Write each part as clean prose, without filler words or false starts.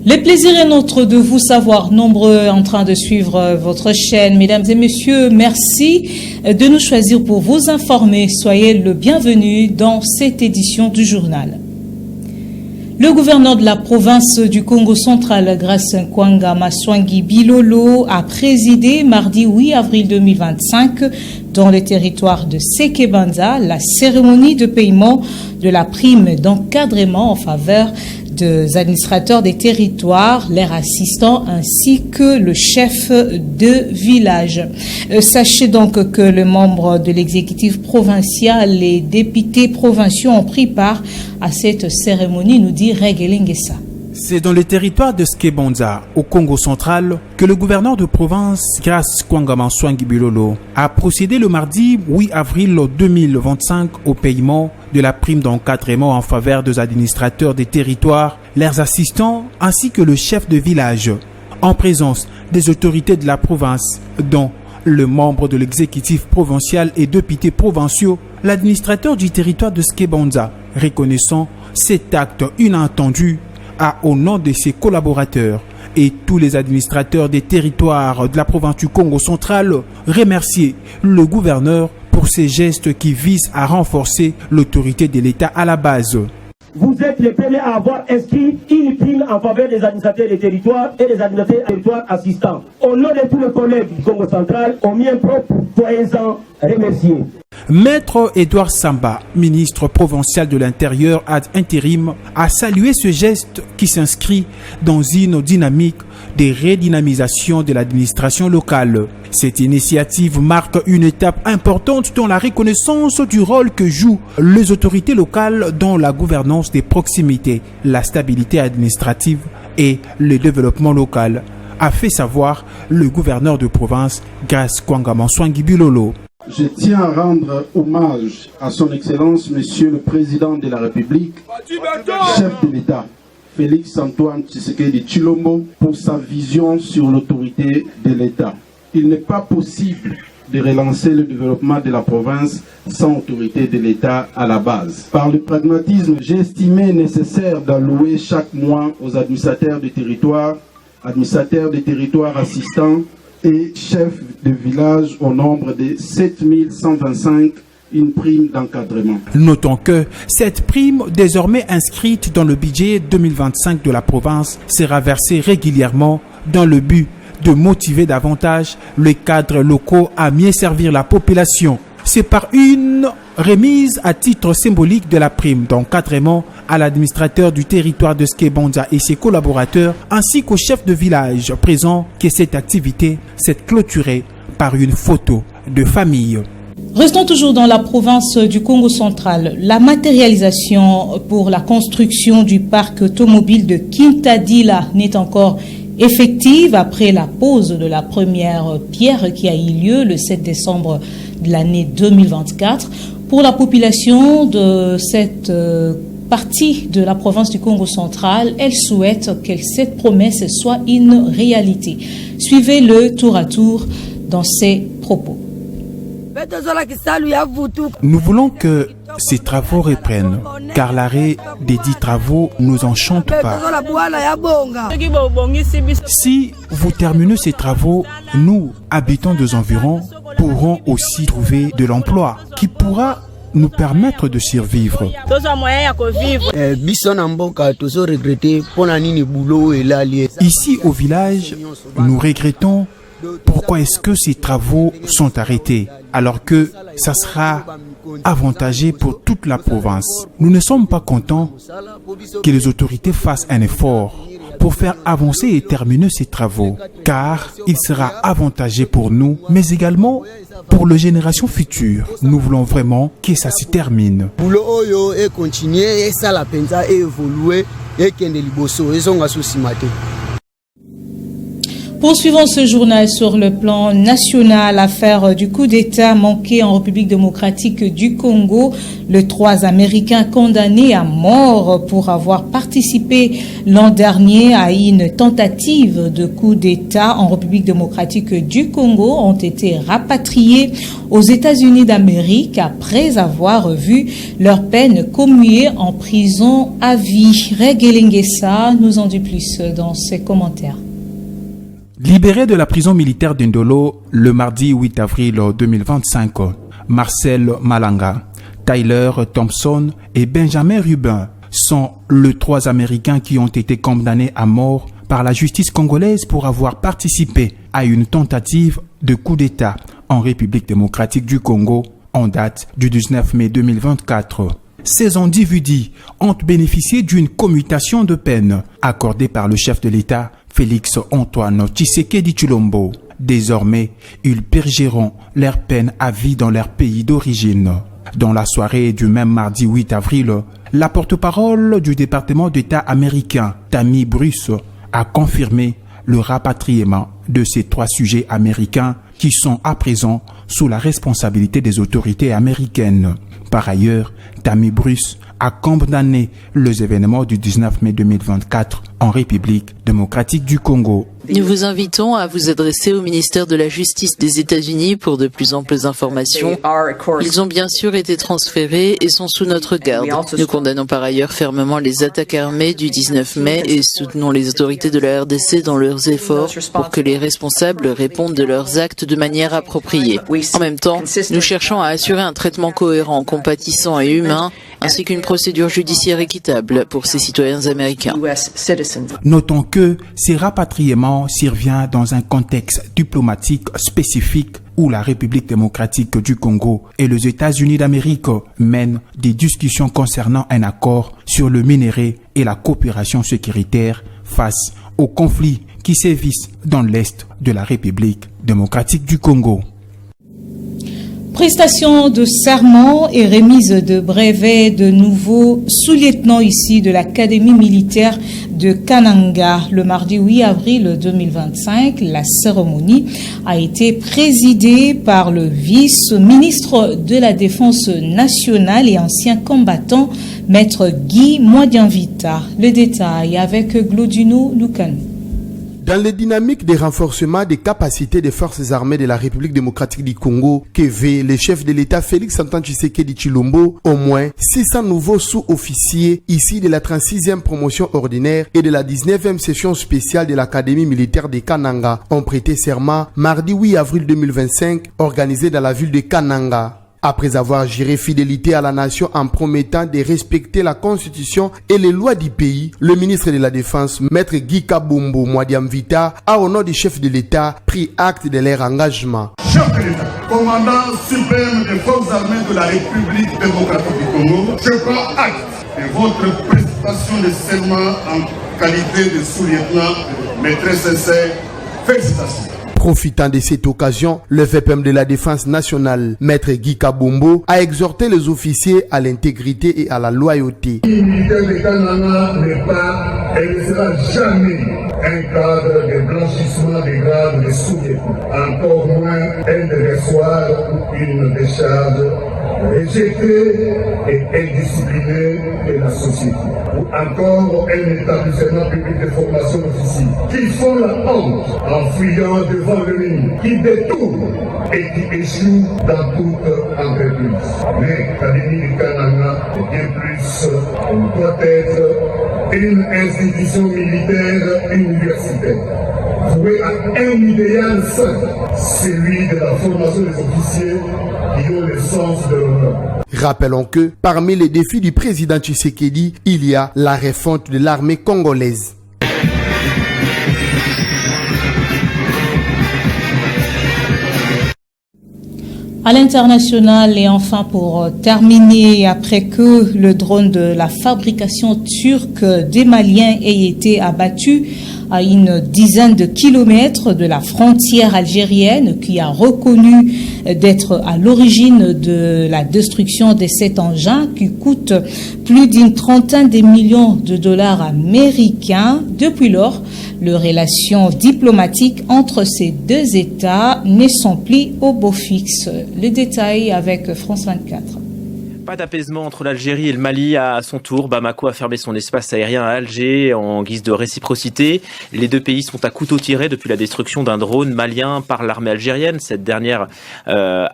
Le plaisir est nôtre de vous savoir nombreux en train de suivre votre chaîne. Mesdames et messieurs, merci de nous choisir pour vous informer. Soyez le bienvenu dans cette édition du journal. Le gouverneur de la province du Congo central, Grace Nkwanga Maswangi Bilolo, a présidé mardi 8 avril 2025 dans le territoire de Sekebanza la cérémonie de paiement de la prime d'encadrement en faveur des administrateurs des territoires, leurs assistants ainsi que le chef de village. Sachez donc que les membres de l'exécutif provincial, les députés provinciaux ont pris part à cette cérémonie, nous dit Regelingesa. C'est dans le territoire de Sekebanza, au Congo central, que le gouverneur de province, Grace Nkwanga Maswangi Bilolo, a procédé le mardi 8 avril 2025 au paiement de la prime d'encadrement en faveur des administrateurs des territoires, leurs assistants ainsi que le chef de village, en présence des autorités de la province, dont le membre de l'exécutif provincial et députés provinciaux, l'administrateur du territoire de Sekebanza, reconnaissant cet acte inattendu, a, au nom de ses collaborateurs et tous les administrateurs des territoires de la province du Congo central, remercié le gouverneur pour ces gestes qui visent à renforcer l'autorité de l'État à la base. Vous êtes les premiers à avoir inscrit une prime en faveur des administrateurs des territoires et des administrateurs des territoires assistants. Au nom de tous les collègues du Congo central, au mien propre, soyez-en remerciés. Maître Edouard Samba, ministre provincial de l'Intérieur ad intérim, a salué ce geste qui s'inscrit dans une dynamique de redynamisation de l'administration locale. Cette initiative marque une étape importante dans la reconnaissance du rôle que jouent les autorités locales dans la gouvernance des proximités, la stabilité administrative et le développement local, a fait savoir le gouverneur de province, Grace Nkwanga Maswangi Bilolo. Je tiens à rendre hommage à son Excellence, Monsieur le Président de la République, chef de l'État, Félix Antoine Tshisekedi Tshilombo, pour sa vision sur l'autorité de l'État. Il n'est pas possible de relancer le développement de la province sans autorité de l'État à la base. Par le pragmatisme, j'ai estimé nécessaire d'allouer chaque mois aux administrateurs des territoires assistants et chefs de village au nombre de 7125 une prime d'encadrement. Notons que cette prime, désormais inscrite dans le budget 2025 de la province, sera versée régulièrement dans le but de motiver davantage les cadres locaux à mieux servir la population. C'est par une remise à titre symbolique de la prime d'encadrement à l'administrateur du territoire de Sekebanza et ses collaborateurs, ainsi qu'au chef de village présent, que cette activité s'est clôturée par une photo de famille. Restons toujours dans la province du Congo central. La matérialisation pour la construction du parc automobile de Kintadila n'est encore effective après la pose de la première pierre qui a eu lieu le 7 décembre de l'année 2024. Pour la population de cette partie de la province du Congo central, elle souhaite que cette promesse soit une réalité. Suivez-le tour à tour dans ses propos. Nous voulons que ces travaux reprennent, car l'arrêt des dits travaux ne nous enchante pas. Si vous terminez ces travaux, nous, habitants des environs, pourrons aussi trouver de l'emploi qui pourra nous permettre de survivre. Ici au village, nous regrettons pourquoi est-ce que ces travaux sont arrêtés alors que ça sera avantageux pour toute la province. Nous ne sommes pas contents que les autorités fassent un effort pour faire avancer et terminer ces travaux, car il sera avantageux pour nous, mais également pour les générations futures. Nous voulons vraiment que ça se termine. Poursuivons ce journal sur le plan national. Affaire du coup d'État manqué en République démocratique du Congo. Les 3 Américains condamnés à mort pour avoir participé l'an dernier à une tentative de coup d'État en République démocratique du Congo ont été rapatriés aux États-Unis d'Amérique après avoir vu leur peine commuée en prison à vie. Regelingesa nous en dit plus dans ses commentaires. Libérés de la prison militaire d'Indolo le mardi 8 avril 2025, Marcel Malanga, Tyler Thompson et Benjamin Rubin sont les 3 Américains qui ont été condamnés à mort par la justice congolaise pour avoir participé à une tentative de coup d'État en République démocratique du Congo en date du 19 mai 2024. Ces individus ont bénéficié d'une commutation de peine accordée par le chef de l'État Félix Antoine Tshisekedi Tshilombo. Désormais, ils purgeront leur peine à vie dans leur pays d'origine. Dans la soirée du même mardi 8 avril, la porte-parole du département d'État américain, Tammy Bruce, a confirmé le rapatriement de ces 3 sujets américains qui sont à présent sous la responsabilité des autorités américaines. Par ailleurs, Tammy Bruce a condamné les événements du 19 mai 2024 en République démocratique du Congo. Nous vous invitons à vous adresser au ministère de la Justice des États-Unis pour de plus amples informations. Ils ont bien sûr été transférés et sont sous notre garde. Nous condamnons par ailleurs fermement les attaques armées du 19 mai et soutenons les autorités de la RDC dans leurs efforts pour que les responsables répondent de leurs actes de manière appropriée. En même temps, nous cherchons à assurer un traitement cohérent, compatissant et humain, ainsi qu'une procédure judiciaire équitable pour ces citoyens américains. Notons que ces rapatriements surviennent dans un contexte diplomatique spécifique où la République démocratique du Congo et les États-Unis d'Amérique mènent des discussions concernant un accord sur le minerai et la coopération sécuritaire face aux conflits qui sévissent dans l'Est de la République démocratique du Congo. Prestation de serment et remise de brevet de nouveaux sous-lieutenants ici de l'Académie militaire de Kananga. Le mardi 8 avril 2025, la cérémonie a été présidée par le vice-ministre de la Défense nationale et ancien combattant, Maître Guy Mwadianvita. Le détail avec Glodino Lukanou. Dans les dynamiques de renforcement des capacités des forces armées de la République démocratique du Congo, que veut le chef de l'État Félix Antoine Tshisekedi Tshilombo, au moins 600 nouveaux sous-officiers issus de la 36e promotion ordinaire et de la 19e session spéciale de l'Académie militaire de Kananga ont prêté serment mardi 8 avril 2025, organisé dans la ville de Kananga. Après avoir juré fidélité à la nation en promettant de respecter la constitution et les lois du pays, le ministre de la Défense, Maître Guy Kabumbu Mwadianvita, a au nom du chef de l'État pris acte de leur engagement. Chef de l'État, commandant suprême des forces armées de la République démocratique du Congo, je prends acte de votre prestation de serment en qualité de sous-lieutenant. Mes très sincères félicitations. Profitant de cette occasion, le VPM de la Défense nationale, Maître Guy Kabumbu, a exhorté les officiers à l'intégrité et à la loyauté. Le militaire de Kananga n'est pas et ne sera jamais un cadre de blanchissement des grades de sous-lieutenant, encore moins un déversoir ou une décharge rejetée et indisciplinée de la société, ou encore un établissement public de formation d'officiers qui font la honte en fuyant devant l'ennemi, qui détournent et qui échouent dans toute entreprise. Mais l'Académie du Kananga est bien plus, doit être une institution militaire universitaire, vouée à un idéal simple, celui de la formation des officiers qui ont le sens de l'honneur. Rappelons que parmi les défis du président Tshisekedi, il y a la refonte de l'armée congolaise. À l'international et enfin pour terminer, après que le drone de la fabrication turque des Maliens ait été abattu à une dizaine de kilomètres de la frontière algérienne qui a reconnu d'être à l'origine de la destruction de cet engin qui coûte plus d'une trentaine de millions de dollars américains. Depuis lors, les relations diplomatiques entre ces deux États ne sont plus au beau fixe. Le détail avec France 24. Pas d'apaisement entre l'Algérie et le Mali. À son tour, Bamako a fermé son espace aérien à Alger en guise de réciprocité. Les deux pays sont à couteau tiré depuis la destruction d'un drone malien par l'armée algérienne. Cette dernière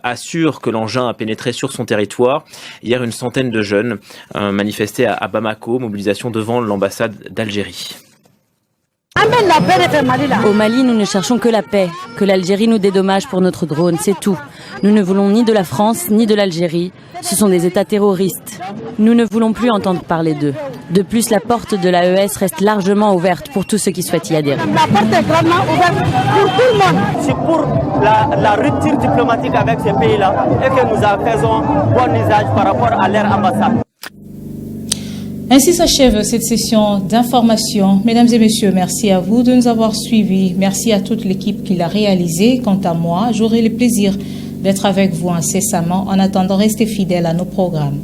assure que l'engin a pénétré sur son territoire. Hier, une centaine de jeunes manifestaient à Bamako, mobilisation devant l'ambassade d'Algérie. Au Mali, nous ne cherchons que la paix, que l'Algérie nous dédommage pour notre drone, c'est tout. Nous ne voulons ni de la France, ni de l'Algérie. Ce sont des États terroristes. Nous ne voulons plus entendre parler d'eux. De plus, la porte de l'AES reste largement ouverte pour tous ceux qui souhaitent y adhérer. La porte est grandement ouverte pour tout le monde. C'est pour la rupture diplomatique avec ces pays-là et que nous en faisons bon usage par rapport à leur ambassade. Ainsi s'achève cette session d'information. Mesdames et messieurs, merci à vous de nous avoir suivis. Merci à toute l'équipe qui l'a réalisé. Quant à moi, j'aurai le plaisir d'être avec vous incessamment. En attendant, restez fidèles à nos programmes.